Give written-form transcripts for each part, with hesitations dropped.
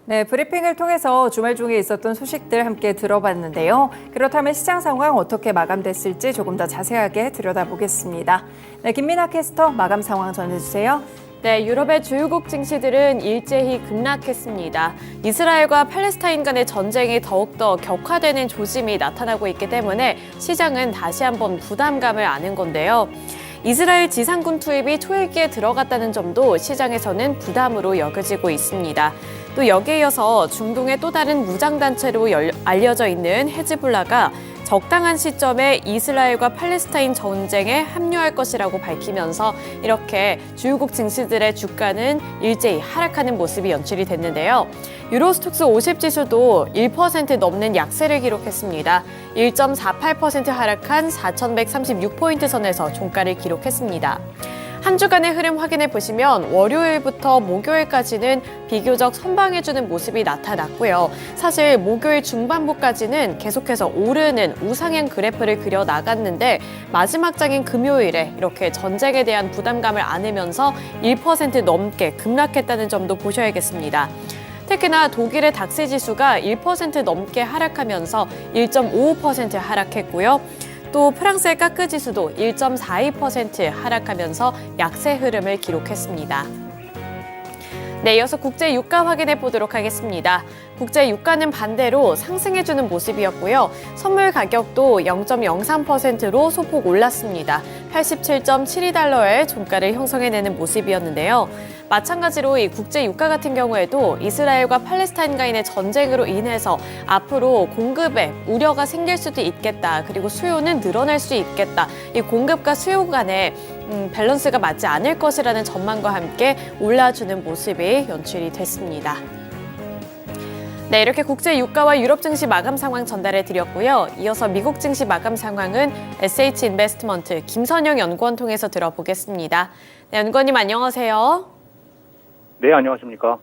네, 브리핑을 통해서 주말 중에 있었던 소식들 함께 들어봤는데요. 그렇다면 시장 상황 어떻게 마감됐을지 조금 더 자세하게 들여다보겠습니다. 네, 김민아 캐스터 마감 상황 전해주세요. 네, 유럽의 주요국 증시들은 일제히 급락했습니다. 이스라엘과 팔레스타인 간의 전쟁이 더욱더 격화되는 조짐이 나타나고 있기 때문에 시장은 다시 한번 부담감을 안은 건데요. 이스라엘 지상군 투입이 초읽기에 들어갔다는 점도 시장에서는 부담으로 여겨지고 있습니다. 또 여기에 이어서 중동의 또 다른 무장단체로 알려져 있는 헤즈볼라가 적당한 시점에 이스라엘과 팔레스타인 전쟁에 합류할 것이라고 밝히면서 이렇게 주요국 증시들의 주가는 일제히 하락하는 모습이 연출이 됐는데요. 유로스톡스 50 지수도 1% 넘는 약세를 기록했습니다. 1.48% 하락한 4,136포인트 선에서 종가를 기록했습니다. 한 주간의 흐름 확인해 보시면 월요일부터 목요일까지는 비교적 선방해주는 모습이 나타났고요. 사실 목요일 중반부까지는 계속해서 오르는 우상향 그래프를 그려 나갔는데 마지막 장인 금요일에 이렇게 전쟁에 대한 부담감을 안으면서 1% 넘게 급락했다는 점도 보셔야겠습니다. 특히나 독일의 닥스 지수가 1% 넘게 하락하면서 1.55% 하락했고요. 또 프랑스의 까크 지수도 1.42% 하락하면서 약세 흐름을 기록했습니다. 네, 이어서 국제 유가 확인해 보도록 하겠습니다. 국제 유가는 반대로 상승해주는 모습이었고요. 선물 가격도 0.03%로 소폭 올랐습니다. 87.72달러의 종가를 형성해내는 모습이었는데요. 마찬가지로 이 국제 유가 같은 경우에도 이스라엘과 팔레스타인과의 전쟁으로 인해서 앞으로 공급에 우려가 생길 수도 있겠다. 그리고 수요는 늘어날 수 있겠다. 이 공급과 수요 간의 밸런스가 맞지 않을 것이라는 전망과 함께 올라주는 모습이 연출이 됐습니다. 네, 이렇게 국제 유가와 유럽 증시 마감 상황 전달해 드렸고요. 이어서 미국 증시 마감 상황은 SH 인베스트먼트 김선영 연구원 통해서 들어보겠습니다. 네, 연구원님 안녕하세요. 네, 안녕하십니까.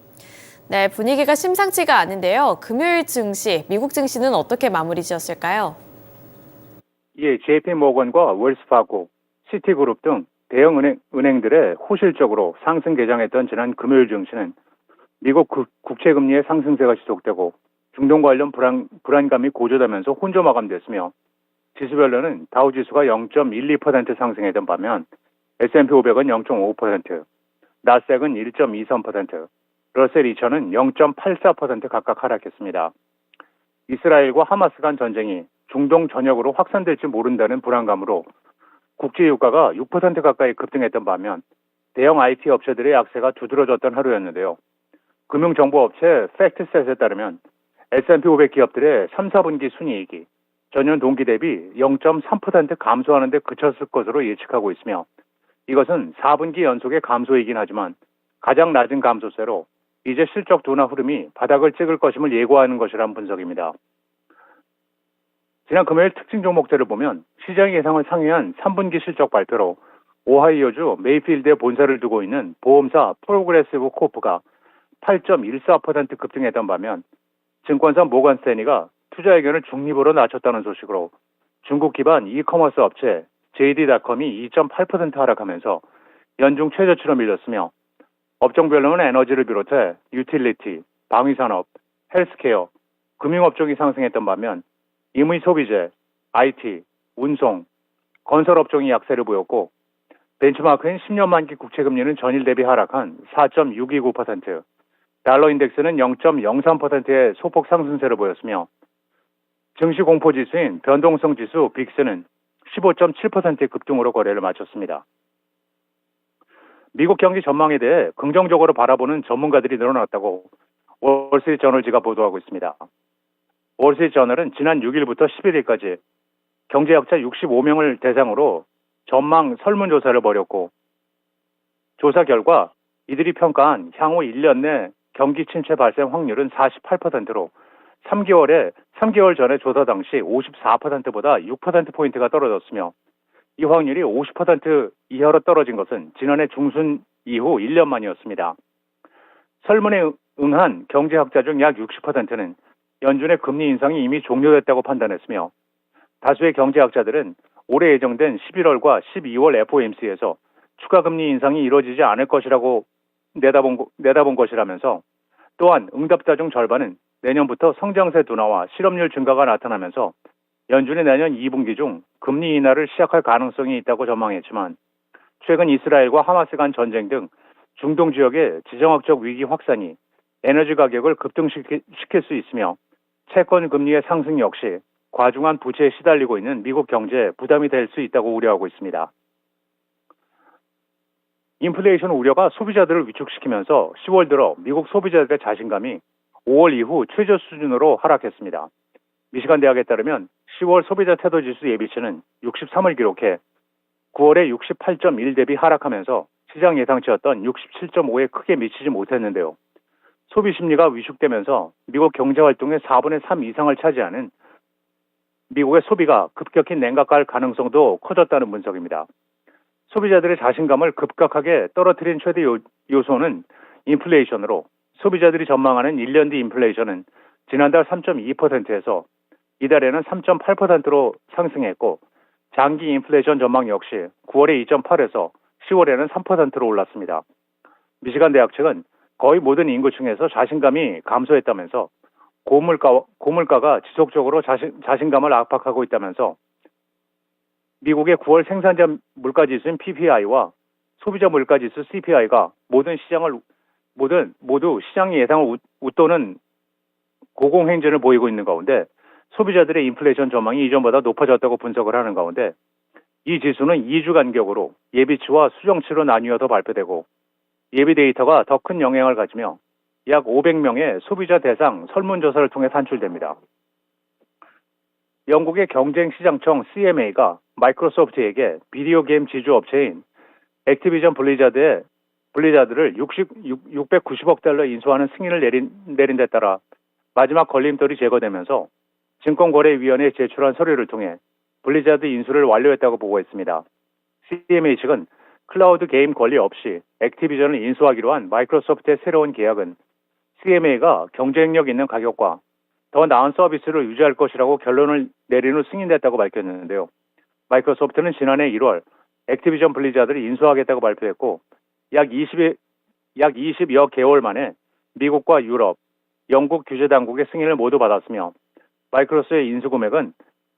네, 분위기가 심상치가 않은데요. 금요일 증시, 미국 증시는 어떻게 마무리 지었을까요? 예, JP모건과 웰스파고, 시티그룹 등 대형 은행들의 호실적으로 상승 개장했던 지난 금요일 증시는 미국 국채금리의 상승세가 지속되고 중동 관련 불안감이 고조되면서 혼조 마감됐으며 지수별로는 다우지수가 0.12% 상승했던 반면 S&P 500은 0.5%, 나스닥은 1.23%, 러셀 2000은 0.84% 각각 하락했습니다. 이스라엘과 하마스 간 전쟁이 중동 전역으로 확산될지 모른다는 불안감으로 국제유가가 6% 가까이 급등했던 반면 대형 IT 업체들의 약세가 두드러졌던 하루였는데요. 금융정보업체 팩트셋에 따르면 S&P 500 기업들의 3, 4분기 순이익이 전년 동기 대비 0.3% 감소하는 데 그쳤을 것으로 예측하고 있으며 이것은 4분기 연속의 감소이긴 하지만 가장 낮은 감소세로 이제 실적 둔화 흐름이 바닥을 찍을 것임을 예고하는 것이란 분석입니다. 지난 금요일 특징 종목들을 보면 시장 예상을 상회한 3분기 실적 발표로 오하이오주 메이필드에 본사를 두고 있는 보험사 프로그레시브 코프가 8.14% 급등했던 반면 증권사 모건 스탠리가 투자 의견을 중립으로 낮췄다는 소식으로 중국 기반 이커머스 업체 JD.com이 2.8% 하락하면서 연중 최저치로 밀렸으며 업종별로는 에너지를 비롯해 유틸리티, 방위산업, 헬스케어, 금융업종이 상승했던 반면 임의 소비재, IT, 운송, 건설업종이 약세를 보였고 벤치마크인 10년 만기 국채금리는 전일 대비 하락한 4.629%, 달러 인덱스는 0.03%의 소폭 상승세를 보였으며 증시 공포지수인 변동성 지수 빅스는 15.7%의 급등으로 거래를 마쳤습니다. 미국 경기 전망에 대해 긍정적으로 바라보는 전문가들이 늘어났다고 월스트리트저널지가 보도하고 있습니다. 월스트리트저널은 지난 6일부터 11일까지 경제학자 65명을 대상으로 전망 설문조사를 벌였고 조사 결과 이들이 평가한 향후 1년 내 경기 침체 발생 확률은 48%로 3개월 전에 조사 당시 54%보다 6%포인트가 떨어졌으며 이 확률이 50% 이하로 떨어진 것은 지난해 중순 이후 1년 만이었습니다. 설문에 응한 경제학자 중 약 60%는 연준의 금리 인상이 이미 종료됐다고 판단했으며 다수의 경제학자들은 올해 예정된 11월과 12월 FOMC에서 추가 금리 인상이 이루어지지 않을 것이라고 내다본 것이라면서 또한 응답자 중 절반은 내년부터 성장세 둔화와 실업률 증가가 나타나면서 연준이 내년 2분기 중 금리 인하를 시작할 가능성이 있다고 전망했지만 최근 이스라엘과 하마스 간 전쟁 등 중동 지역의 지정학적 위기 확산이 에너지 가격을 급등시킬 수 있으며 채권 금리의 상승 역시 과중한 부채에 시달리고 있는 미국 경제에 부담이 될 수 있다고 우려하고 있습니다. 인플레이션 우려가 소비자들을 위축시키면서 10월 들어 미국 소비자들의 자신감이 5월 이후 최저 수준으로 하락했습니다. 미시간 대학에 따르면 10월 소비자 태도 지수 예비치는 63을 기록해 9월에 68.1 대비 하락하면서 시장 예상치였던 67.5에 크게 미치지 못했는데요. 소비 심리가 위축되면서 미국 경제 활동의 4분의 3 이상을 차지하는 미국의 소비가 급격히 냉각할 가능성도 커졌다는 분석입니다. 소비자들의 자신감을 급격하게 떨어뜨린 최대 요소는 인플레이션으로 소비자들이 전망하는 1년 뒤 인플레이션은 지난달 3.2%에서 이달에는 3.8%로 상승했고 장기 인플레이션 전망 역시 9월에 2.8에서 10월에는 3%로 올랐습니다. 미시간 대학 측은 거의 모든 인구층에서 자신감이 감소했다면서 고물가가 지속적으로 자신감을 압박하고 있다면서 미국의 9월 생산자 물가지수인 PPI와 소비자 물가지수 CPI가 모두 시장의 예상을 웃도는 고공행진을 보이고 있는 가운데 소비자들의 인플레이션 전망이 이전보다 높아졌다고 분석을 하는 가운데 이 지수는 2주 간격으로 예비치와 수정치로 나뉘어서 발표되고 예비 데이터가 더 큰 영향을 가지며 약 500명의 소비자 대상 설문조사를 통해 산출됩니다. 영국의 경쟁시장청 CMA가 마이크로소프트에게 비디오 게임 지주업체인 액티비전 블리자드를 690억 달러 인수하는 승인을 내린 데 따라 마지막 걸림돌이 제거되면서 증권거래위원회에 제출한 서류를 통해 블리자드 인수를 완료했다고 보고했습니다. CMA 측은 클라우드 게임 권리 없이 액티비전을 인수하기로 한 마이크로소프트의 새로운 계약은 CMA가 경쟁력 있는 가격과 더 나은 서비스를 유지할 것이라고 결론을 내린 후 승인됐다고 밝혔는데요. 마이크로소프트는 지난해 1월 액티비전 블리자드를 인수하겠다고 발표했고 약 20여 개월 만에 미국과 유럽, 영국 규제 당국의 승인을 모두 받았으며 마이크로소프트의 인수 금액은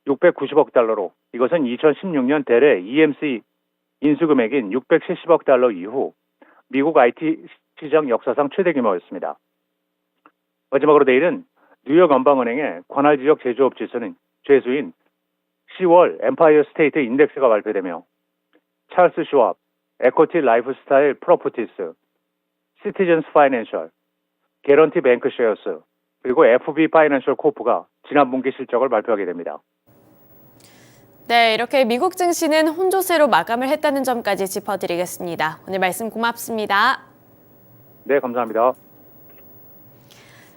690억 달러로 이것은 2016년 대래 EMC 인수 금액인 670억 달러 이후 미국 IT 시장 역사상 최대 규모였습니다. 마지막으로 내일은 뉴욕 연방은행의 관할 지역 제조업 지수인 10월 엠파이어 스테이트 인덱스가 발표되며 찰스 슈왑, 에코티 라이프스타일 프로퍼티스, 시티즌스 파이낸셜, 개런티 뱅크 쉐어스, 그리고 FB 파이낸셜 코프가 지난 분기 실적을 발표하게 됩니다. 네, 이렇게 미국 증시는 혼조세로 마감을 했다는 점까지 짚어드리겠습니다. 오늘 말씀 고맙습니다. 네, 감사합니다.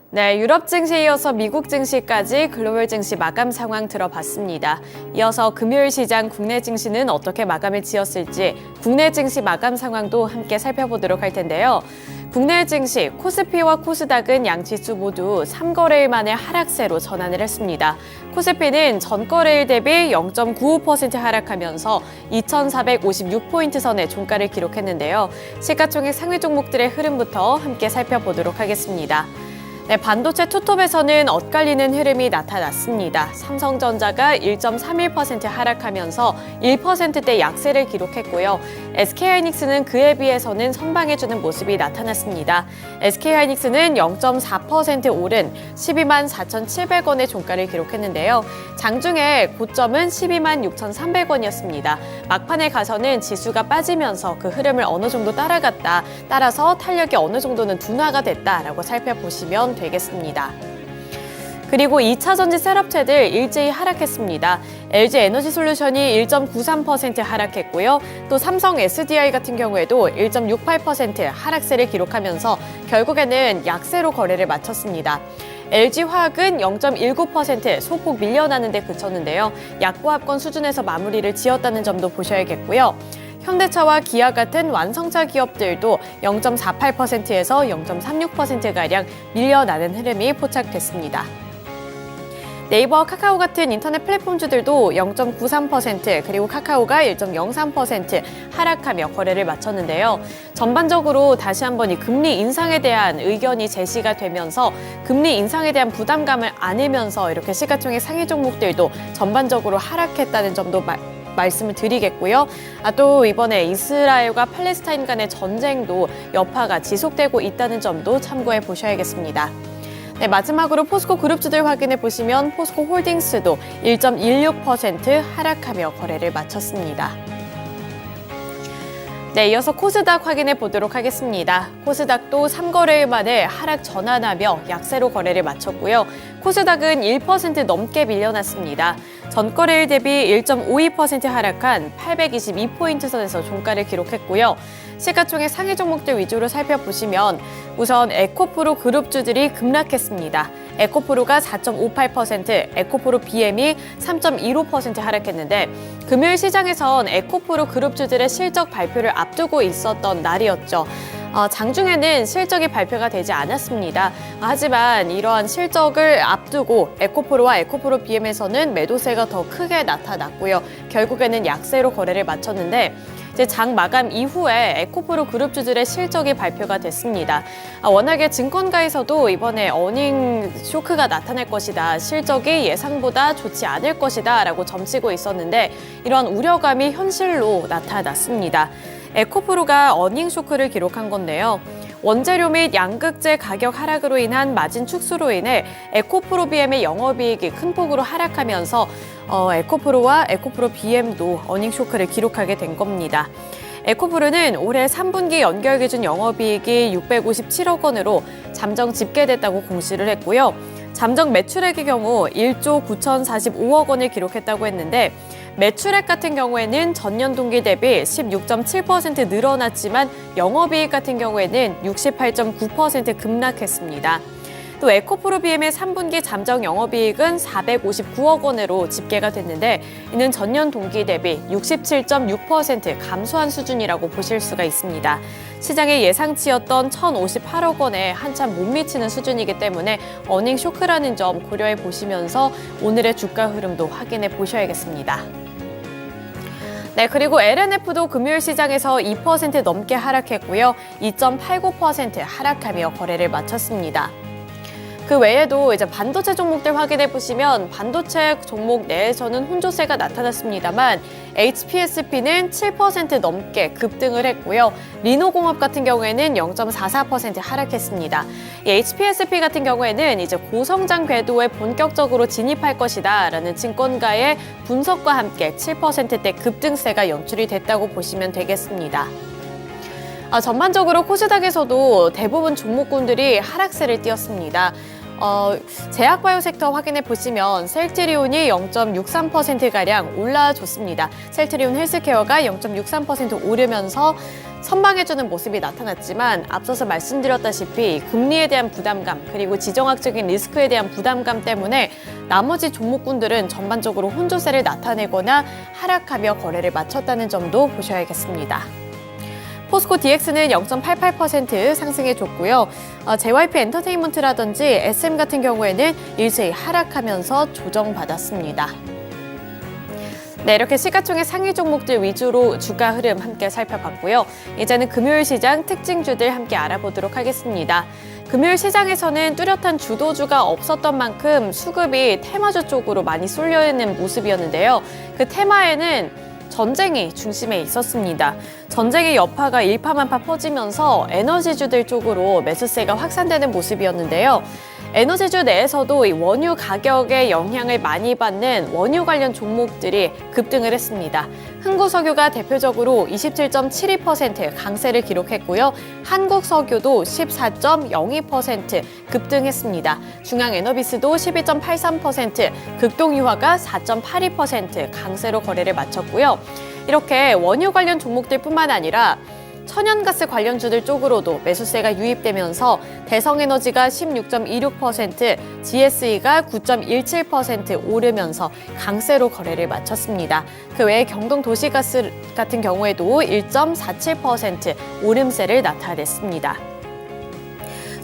네, 유럽 증시에 이어서 미국 증시까지 글로벌 증시 마감 상황 들어봤습니다. 이어서 금요일 시장 국내 증시는 어떻게 마감을 지었을지 국내 증시 마감 상황도 함께 살펴보도록 할 텐데요. 국내 증시 코스피와 코스닥은 양 지수 모두 3거래일 만에 하락세로 전환을 했습니다. 코스피는 전거래일 대비 0.95% 하락하면서 2,456포인트 선의 종가를 기록했는데요. 시가총액 상위 종목들의 흐름부터 함께 살펴보도록 하겠습니다. 네, 반도체 투톱에서는 엇갈리는 흐름이 나타났습니다. 삼성전자가 1.31% 하락하면서 1%대 약세를 기록했고요. SK하이닉스는 그에 비해서는 선방해주는 모습이 나타났습니다. SK하이닉스는 0.4% 오른 12만 4,700원의 종가를 기록했는데요. 장중에 고점은 12만 6,300원이었습니다. 막판에 가서는 지수가 빠지면서 그 흐름을 어느 정도 따라갔다. 따라서 탄력이 어느 정도는 둔화가 됐다라고 살펴보시면 되겠습니다. 그리고 2차 전지 셋업체들 일제히 하락했습니다. LG 에너지솔루션이 1.93% 하락했고요. 또 삼성 SDI 같은 경우에도 1.68% 하락세를 기록하면서 결국에는 약세로 거래를 마쳤습니다. LG화학은 0.19% 소폭 밀려나는 데 그쳤는데요. 약보합권 수준에서 마무리를 지었다는 점도 보셔야겠고요. 현대차와 기아 같은 완성차 기업들도 0.48%에서 0.36%가량 밀려나는 흐름이 포착됐습니다. 네이버, 카카오 같은 인터넷 플랫폼주들도 0.93% 그리고 카카오가 1.03% 하락하며 거래를 마쳤는데요. 전반적으로 다시 한번 이 금리 인상에 대한 의견이 제시가 되면서 금리 인상에 대한 부담감을 안으면서 이렇게 시가총액 상위 종목들도 전반적으로 하락했다는 점도 말씀을 드리겠고요. 또 이번에 이스라엘과 팔레스타인 간의 전쟁도 여파가 지속되고 있다는 점도 참고해 보셔야겠습니다. 네, 마지막으로 포스코 그룹주들 확인해 보시면 포스코 홀딩스도 1.16% 하락하며 거래를 마쳤습니다. 네, 이어서 코스닥 확인해 보도록 하겠습니다. 코스닥도 3거래일 만에 하락 전환하며 약세로 거래를 마쳤고요. 코스닥은 1% 넘게 밀려났습니다. 전거래일 대비 1.52% 하락한 822포인트 선에서 종가를 기록했고요. 시가총액 상위 종목들 위주로 살펴보시면 우선 에코프로 그룹주들이 급락했습니다. 에코프로가 4.58%, 에코프로 BM이 3.15% 하락했는데 금요일 시장에선 에코프로 그룹주들의 실적 발표를 앞두고 있었던 날이었죠. 장중에는 실적이 발표가 되지 않았습니다. 하지만 이러한 실적을 앞두고 에코프로와 에코프로 BM에서는 매도세가 더 크게 나타났고요. 결국에는 약세로 거래를 마쳤는데 이제 장 마감 이후에 에코프로 그룹주들의 실적이 발표가 됐습니다. 워낙에 증권가에서도 이번에 어닝 쇼크가 나타날 것이다. 실적이 예상보다 좋지 않을 것이다 라고 점치고 있었는데 이런 우려감이 현실로 나타났습니다. 에코프로가 어닝 쇼크를 기록한 건데요. 원재료 및 양극재 가격 하락으로 인한 마진 축소로 인해 에코프로 BM의 영업이익이 큰 폭으로 하락하면서 에코프로와 에코프로 BM도 어닝 쇼크를 기록하게 된 겁니다. 에코프로는 올해 3분기 연결 기준 영업이익이 657억 원으로 잠정 집계됐다고 공시를 했고요. 잠정 매출액의 경우 1조 9,045억 원을 기록했다고 했는데 매출액 같은 경우에는 전년 동기 대비 16.7% 늘어났지만 영업이익 같은 경우에는 68.9% 급락했습니다. 또 에코프로 BM의 3분기 잠정 영업이익은 459억 원으로 집계가 됐는데 이는 전년 동기 대비 67.6% 감소한 수준이라고 보실 수가 있습니다. 시장의 예상치였던 1,058억 원에 한참 못 미치는 수준이기 때문에 어닝 쇼크라는 점 고려해 보시면서 오늘의 주가 흐름도 확인해 보셔야겠습니다. 네, 그리고 LNF도 금요일 시장에서 2% 넘게 하락했고요. 2.89% 하락하며 거래를 마쳤습니다. 그 외에도 이제 반도체 종목들 확인해 보시면 반도체 종목 내에서는 혼조세가 나타났습니다만 HPSP는 7% 넘게 급등을 했고요. 리노공업 같은 경우에는 0.44% 하락했습니다. 이 HPSP 같은 경우에는 이제 고성장 궤도에 본격적으로 진입할 것이다라는 증권가의 분석과 함께 7%대 급등세가 연출이 됐다고 보시면 되겠습니다. 전반적으로 코스닥에서도 대부분 종목군들이 하락세를 띄었습니다. 제약바이오 섹터 확인해 보시면 셀트리온이 0.63%가량 올라줬습니다. 셀트리온 헬스케어가 0.63% 오르면서 선방해주는 모습이 나타났지만 앞서서 말씀드렸다시피 금리에 대한 부담감 그리고 지정학적인 리스크에 대한 부담감 때문에 나머지 종목군들은 전반적으로 혼조세를 나타내거나 하락하며 거래를 마쳤다는 점도 보셔야겠습니다. 포스코 DX는 0.88% 상승해줬고요. JYP 엔터테인먼트라든지 SM 같은 경우에는 일제히 하락하면서 조정받았습니다. 네, 이렇게 시가총액 상위 종목들 위주로 주가 흐름 함께 살펴봤고요. 이제는 금요일 시장 특징주들 함께 알아보도록 하겠습니다. 금요일 시장에서는 뚜렷한 주도주가 없었던 만큼 수급이 테마주 쪽으로 많이 쏠려있는 모습이었는데요. 그 테마에는 전쟁이 중심에 있었습니다. 전쟁의 여파가 일파만파 퍼지면서 에너지주들 쪽으로 매수세가 확산되는 모습이었는데요. 에너지주 내에서도 이 원유 가격의 영향을 많이 받는 원유 관련 종목들이 급등을 했습니다. 흥구석유가 대표적으로 27.72% 강세를 기록했고요. 한국석유도 14.02% 급등했습니다. 중앙에너비스도 12.83%, 극동유화가 4.82% 강세로 거래를 마쳤고요. 이렇게 원유 관련 종목들뿐만 아니라 천연가스 관련주들 쪽으로도 매수세가 유입되면서 대성에너지가 16.26%, GSE가 9.17% 오르면서 강세로 거래를 마쳤습니다. 그 외에 경동도시가스 같은 경우에도 1.47% 오름세를 나타냈습니다.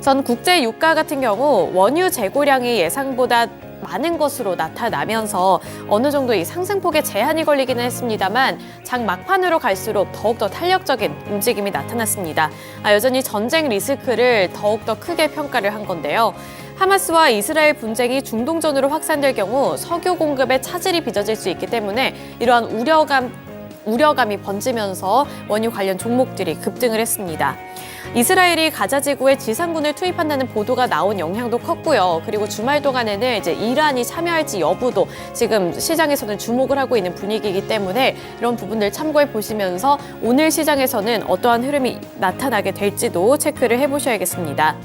전 국제 유가 같은 경우 원유 재고량이 예상보다 많은 것으로 나타나면서 어느 정도 이 상승폭에 제한이 걸리기는 했습니다만 장 막판으로 갈수록 더욱더 탄력적인 움직임이 나타났습니다. 여전히 전쟁 리스크를 더욱더 크게 평가를 한 건데요. 하마스와 이스라엘 분쟁이 중동전으로 확산될 경우 석유 공급에 차질이 빚어질 수 있기 때문에 이러한 우려감이 번지면서 원유 관련 종목들이 급등을 했습니다. 이스라엘이 가자 지구에 지상군을 투입한다는 보도가 나온 영향도 컸고요. 그리고 주말 동안에는 이제 이란이 참여할지 여부도 지금 시장에서는 주목을 하고 있는 분위기이기 때문에 이런 부분들 참고해 보시면서 오늘 시장에서는 어떠한 흐름이 나타나게 될지도 체크를 해보셔야겠습니다.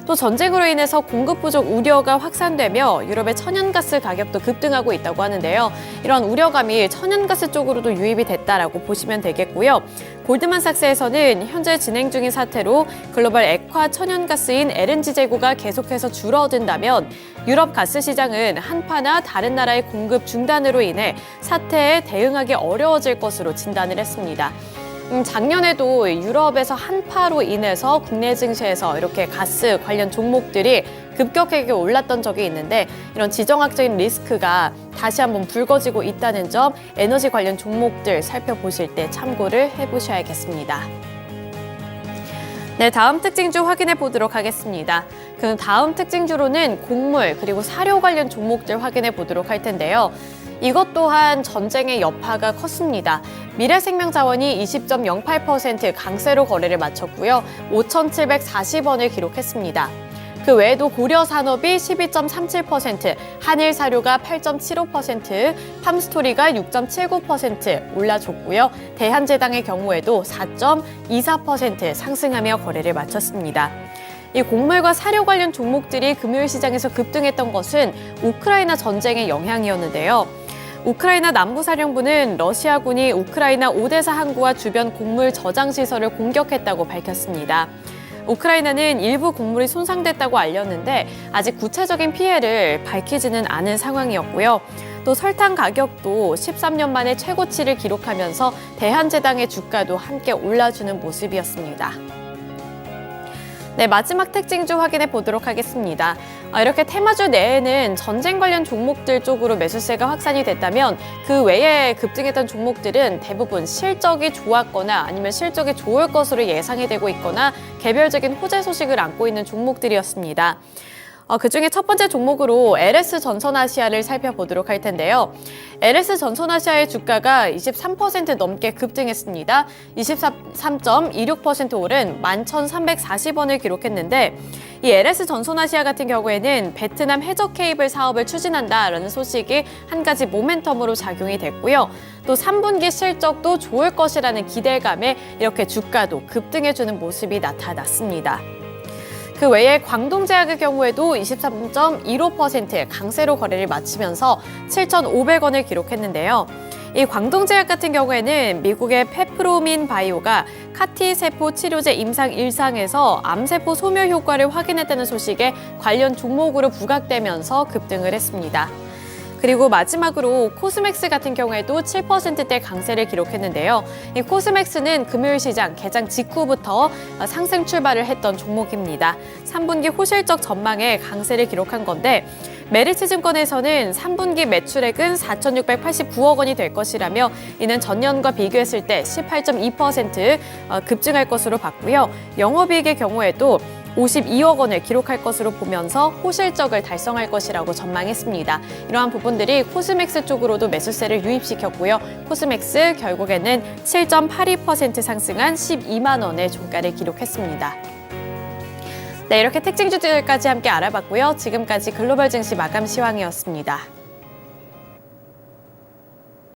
또 전쟁으로 인해서 공급 부족 우려가 확산되며 유럽의 천연가스 가격도 급등하고 있다고 하는데요. 이런 우려감이 천연가스 쪽으로도 유입이 됐다라고 보시면 되겠고요. 골드만삭스에서는 현재 진행 중인 사태로 글로벌 액화 천연가스인 LNG 재고가 계속해서 줄어든다면 유럽 가스 시장은 한파나 다른 나라의 공급 중단으로 인해 사태에 대응하기 어려워질 것으로 진단을 했습니다. 작년에도 유럽에서 한파로 인해서 국내 증시에서 이렇게 가스 관련 종목들이 급격하게 올랐던 적이 있는데 이런 지정학적인 리스크가 다시 한번 불거지고 있다는 점 에너지 관련 종목들 살펴보실 때 참고를 해보셔야겠습니다. 네, 다음 특징주 확인해 보도록 하겠습니다. 그 다음 특징주로는 곡물 그리고 사료 관련 종목들 확인해 보도록 할 텐데요. 이것 또한 전쟁의 여파가 컸습니다. 미래생명자원이 20.08% 강세로 거래를 마쳤고요. 5,740원을 기록했습니다. 그 외에도 고려산업이 12.37%, 한일사료가 8.75%, 팜스토리가 6.79% 올라줬고요. 대한제당의 경우에도 4.24% 상승하며 거래를 마쳤습니다. 이 곡물과 사료 관련 종목들이 금요일 시장에서 급등했던 것은 우크라이나 전쟁의 영향이었는데요. 우크라이나 남부사령부는 러시아군이 우크라이나 오데사 항구와 주변 곡물 저장 시설을 공격했다고 밝혔습니다. 우크라이나는 일부 곡물이 손상됐다고 알렸는데 아직 구체적인 피해를 밝히지는 않은 상황이었고요. 또 설탕 가격도 13년 만에 최고치를 기록하면서 대한제당의 주가도 함께 올라주는 모습이었습니다. 네, 마지막 특징주 확인해 보도록 하겠습니다. 이렇게 테마주 내에는 전쟁 관련 종목들 쪽으로 매수세가 확산이 됐다면 그 외에 급등했던 종목들은 대부분 실적이 좋았거나 아니면 실적이 좋을 것으로 예상이 되고 있거나 개별적인 호재 소식을 안고 있는 종목들이었습니다. 그중에 첫 번째 종목으로 LS전선아시아를 살펴보도록 할 텐데요. LS전선아시아의 주가가 23% 넘게 급등했습니다. 23.26% 오른 11,340원을 기록했는데 이 LS전선아시아 같은 경우에는 베트남 해저 케이블 사업을 추진한다라는 소식이 한 가지 모멘텀으로 작용이 됐고요. 또 3분기 실적도 좋을 것이라는 기대감에 이렇게 주가도 급등해주는 모습이 나타났습니다. 그 외에 광동제약의 경우에도 23.15% 강세로 거래를 마치면서 7,500원을 기록했는데요. 이 광동제약 같은 경우에는 미국의 페프로민 바이오가 카티 세포 치료제 임상 1상에서 암세포 소멸 효과를 확인했다는 소식에 관련 종목으로 부각되면서 급등을 했습니다. 그리고 마지막으로 코스맥스 같은 경우에도 7%대 강세를 기록했는데요. 이 코스맥스는 금요일 시장 개장 직후부터 상승 출발을 했던 종목입니다. 3분기 호실적 전망에 강세를 기록한 건데 메리츠증권에서는 3분기 매출액은 4,689억 원이 될 것이라며 이는 전년과 비교했을 때 18.2% 급증할 것으로 봤고요. 영업이익의 경우에도 52억 원을 기록할 것으로 보면서 호실적을 달성할 것이라고 전망했습니다. 이러한 부분들이 코스맥스 쪽으로도 매수세를 유입시켰고요. 코스맥스 결국에는 7.82% 상승한 12만 원의 종가를 기록했습니다. 네, 이렇게 특징주들까지 함께 알아봤고요. 지금까지 글로벌 증시 마감 시황이었습니다.